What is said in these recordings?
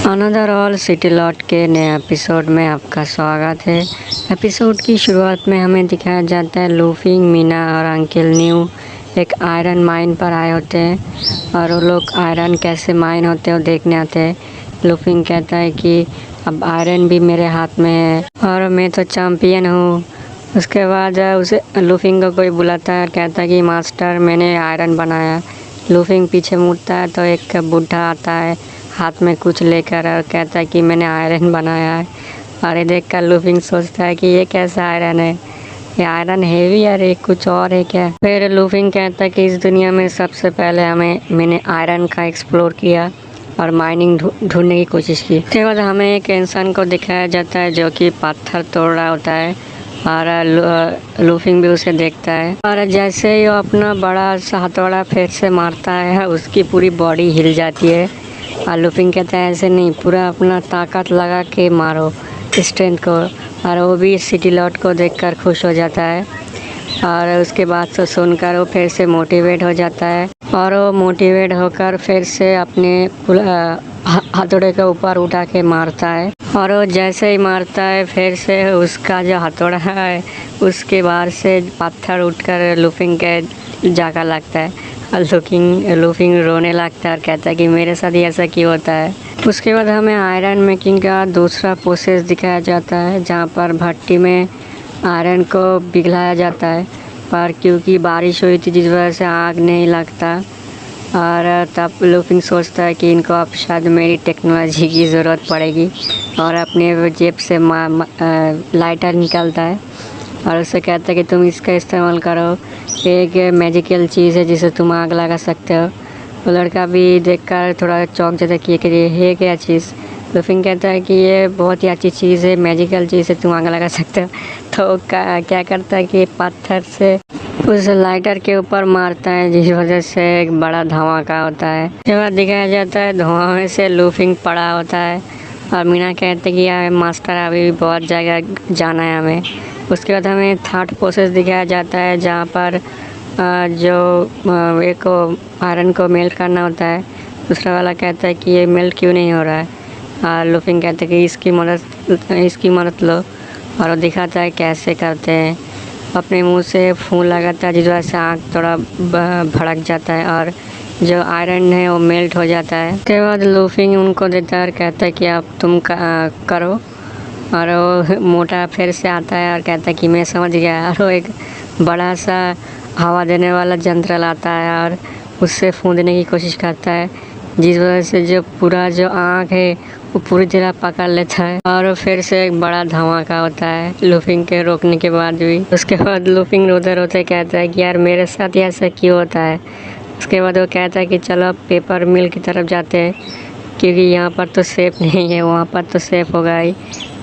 Another all city lot के नए episode में आपका स्वागत है। एपिसोड की शुरुआत में हमें दिखाया जाता है लूफिंग, मीना और अंकल न्यू एक आयरन माइन पर आए होते हैं और वो लोग आयरन कैसे माइन होते हैं वो देखने आते हैं। लूफिंग कहता है कि अब आयरन भी मेरे हाथ में है और मैं तो चैम्पियन हूँ। उसके बाद उसे लूफिंग को कोई बुलाता है और कहता है कि मास्टर मैंने आयरन बनाया। लूफिंग पीछे मुड़ता है तो एक बूढ़ा आता है हाथ में कुछ लेकर और कहता है कि मैंने आयरन बनाया है। और ये देख कर लूफिंग सोचता है कि ये कैसा आयरन है, ये आयरन हेवी है, अरे कुछ और है क्या। फिर लूफिंग कहता है कि इस दुनिया में सबसे पहले मैंने आयरन का एक्सप्लोर किया और माइनिंग ढूंढने की कोशिश की। उसके बाद हमें एक इंसान को दिखाया जाता है जो कि पत्थर तोड़ रहा होता है और लूफिंग भी उसे देखता है और जैसे ही वो अपना बड़ा सा हथौड़ा फिर से मारता है उसकी पूरी बॉडी हिल जाती है। और लूफिंग कहता है ऐसे नहीं, पूरा अपना ताकत लगा के मारो स्ट्रेंथ को। और वो भी सिटी लॉट को देखकर खुश हो जाता है और उसके बाद तो सुनकर वो फिर से मोटिवेट हो जाता है और वो मोटिवेट होकर फिर से अपने हथौड़े के ऊपर उठा के मारता है। और वो जैसे ही मारता है फिर से उसका जो हथौड़ा है उसके बाहर से पत्थर उठकर लूफिंग के जाकर लगता है और लूफिंग रोने लगता है और कहता है कि मेरे साथ ही ऐसा क्यों होता है। उसके बाद हमें आयरन मेकिंग का दूसरा प्रोसेस दिखाया जाता है जहाँ पर भट्टी में आयरन को पिघलाया जाता है, पर क्योंकि बारिश हुई थी जिस वजह से आग नहीं लगता। और तब लूफिंग सोचता है कि इनको अब शायद मेरी टेक्नोलॉजी की ज़रूरत पड़ेगी और अपने जेब से लाइटर निकालता है और उससे कहता है कि तुम इसका इस्तेमाल करो, एक मैजिकल चीज़ है जिसे तुम आग लगा सकते हो। वो लड़का भी देखकर थोड़ा चौंक जाता है कि ये है क्या चीज़। लूफिंग कहता है कि ये बहुत ही अच्छी चीज़ है, मैजिकल चीज़ है, तुम आग लगा सकते हो। तो क्या करता है कि पत्थर से उस लाइटर के ऊपर मारता है जिस वजह से एक बड़ा धमाका होता है। उसके बाद दिखाया जाता है धुआं में से लूफिंग पड़ा होता है और मीना कहते कि यार मास्टर अभी भी बहुत जगह जाना है हमें। उसके बाद हमें थर्ड प्रोसेस दिखाया जाता है जहाँ पर जो एक आयरन को मेल्ट करना होता है, दूसरा वाला कहता है कि ये मेल्ट क्यों नहीं हो रहा है। और लूफिंग कहते हैं कि इसकी मदद लो और वो दिखाता है कैसे करते हैं। अपने मुंह से फूंक लगाता है जिस वजह से आग थोड़ा भड़क जाता है और जो आयरन है वो मेल्ट हो जाता है। उसके बाद लूफिंग उनको देता है और कहता है कि अब तुम करो। और वो मोटा फिर से आता है और कहता है कि मैं समझ गया। और वो एक बड़ा सा हवा देने वाला यंत्र लाता है और उससे फूंदने की कोशिश करता है जिस वजह से जो पूरा जो आग है वो पूरी तरह पकड़ लेता है और फिर से एक बड़ा धमाका होता है लूफिंग के रोकने के बाद भी। उसके बाद लूफिंग रोते रोते कहता है कि यार मेरे साथ ही ऐसा क्यों होता है। उसके बाद वो कहता है कि चलो पेपर मिल की तरफ जाते हैं क्योंकि यहाँ पर तो सेफ नहीं है, वहाँ पर तो सेफ होगा ही।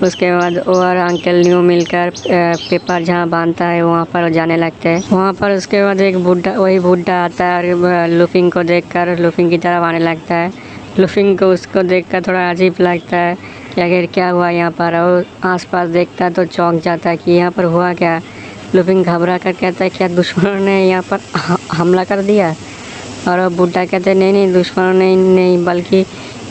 उसके बाद वो और अंकल न्यू मिलकर पेपर जहाँ बांधता है वहाँ पर जाने लगते हैं। वहाँ पर उसके बाद एक वही बुढ़ा आता है और लूफिंग को देखकर लूफिंग की तरफ आने लगता है। लूफिंग को उसको देखकर थोड़ा अजीब लगता है कि आखिर क्या हुआ यहाँ पर। और आसपास देखता है तो चौंक जाता है कि यहाँ पर हुआ क्या। लूफिंग घबरा कर कहता है क्या दुश्मनों ने यहाँ पर हमला कर दिया। और वो बुढ़ा कहते हैं नहीं दुश्मनों ने नहीं, बल्कि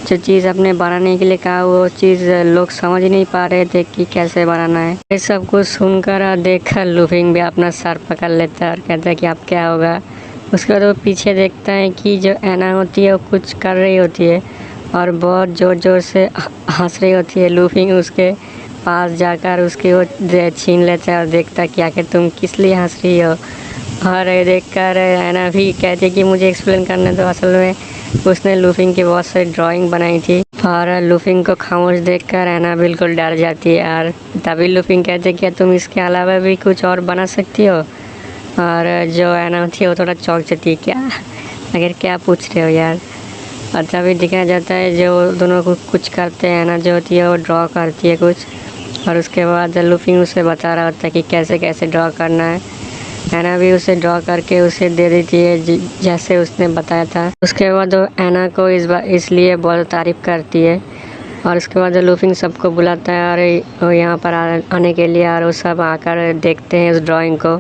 जो चीज़ अपने बनाने के लिए कहा वो चीज़ लोग समझ नहीं पा रहे थे कि कैसे बनाना है। ये सब कुछ सुनकर और देखकर लूफिंग भी अपना सर पकड़ लेता है और कहता है कि अब क्या होगा। उसके बाद वो पीछे देखता है कि जो ऐना होती है वो कुछ कर रही होती है और बहुत ज़ोर ज़ोर से हंस रही होती है। लूफिंग उसके पास जाकर उसकी वो छीन लेता है और देखता है कि आखिर तुम किस लिए हंस रही हो। और देखकर ऐना भी कहती है कि मुझे एक्सप्लेन करने दो। असल में उसने लूफिंग की बहुत सारी ड्राइंग बनाई थी और लूफिंग को खामोश देखकर ऐना बिल्कुल डर जाती है। और तभी लूफिंग कहते हैं कि तुम इसके अलावा भी कुछ और बना सकती हो। और जो ऐना थी वो थोड़ा चौंक जाती है, क्या अगर क्या पूछ रहे हो यार। और तभी दिखाया जाता है जो दोनों को कुछ करते हैं, ऐना जो होती है वो ड्रॉ करती है कुछ और उसके बाद लूफिंग उसे बता रहा होता है कि कैसे कैसे ड्रॉ करना है। ऐना भी उसे ड्रॉ करके उसे दे देती है जैसे उसने बताया था। उसके बाद वो ऐना को इसलिए बहुत तारीफ़ करती है और उसके बाद लूफिंग सबको बुलाता है और यहाँ पर आने के लिए और वो सब आकर देखते हैं उस ड्राइंग को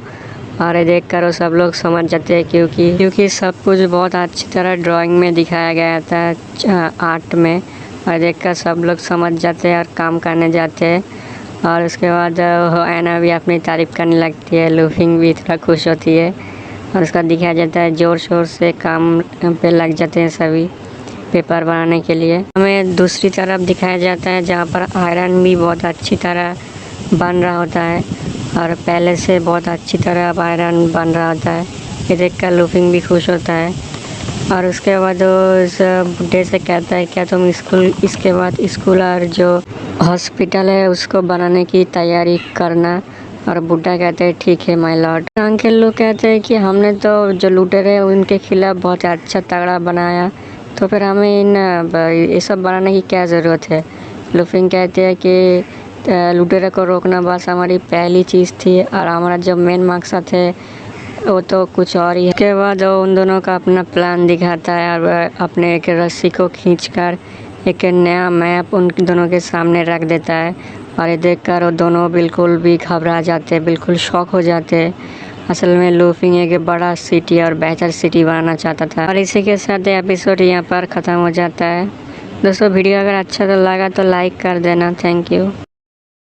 और देखकर वो सब लोग समझ जाते हैं क्योंकि सब कुछ बहुत अच्छी तरह ड्राइंग में दिखाया गया था आर्ट में। और देखकर सब लोग समझ जाते हैं और काम करने जाते हैं। और उसके बाद ऐना भी अपनी तारीफ़ करने लगती है, लूफिंग भी थोड़ा खुश होती है और उसका दिखाया जाता है ज़ोर शोर से काम पे लग जाते हैं सभी पेपर बनाने के लिए। हमें दूसरी तरफ दिखाया जाता है जहाँ पर आयरन भी बहुत अच्छी तरह बन रहा होता है और पहले से बहुत अच्छी तरह अब आयरन बन रहा होता है। ये देखकर लूफिंग भी खुश होता है और उसके बाद वो उस बुड्ढे से कहता है क्या तुम इसके बाद स्कूल और जो हॉस्पिटल है उसको बनाने की तैयारी करना। और बुड्ढा कहते हैं ठीक है माय लॉर्ड। अंकल लोग कहते हैं कि हमने तो जो लुटेरे उनके खिलाफ बहुत अच्छा तगड़ा बनाया, तो फिर हमें ये सब बनाने की क्या ज़रूरत है। लूफिंग कहते हैं कि लुटेरे को रोकना बस हमारी पहली चीज़ थी और हमारा जो मेन मकसद है वो तो कुछ और ही है। उसके बाद वो उन दोनों का अपना प्लान दिखाता है और अपने एक रस्सी को खींचकर एक नया मैप उन दोनों के सामने रख देता है और ये देखकर वो दोनों बिल्कुल भी घबरा जाते हैं, बिल्कुल शॉक हो जाते हैं। असल में लूफिंग एक बड़ा सिटी और बेहतर सिटी बनाना चाहता था। और इसी के साथ एपिसोड यहाँ पर ख़त्म हो जाता है। दोस्तों वीडियो अगर अच्छा तो लगा तो लाइक कर देना। Thank you.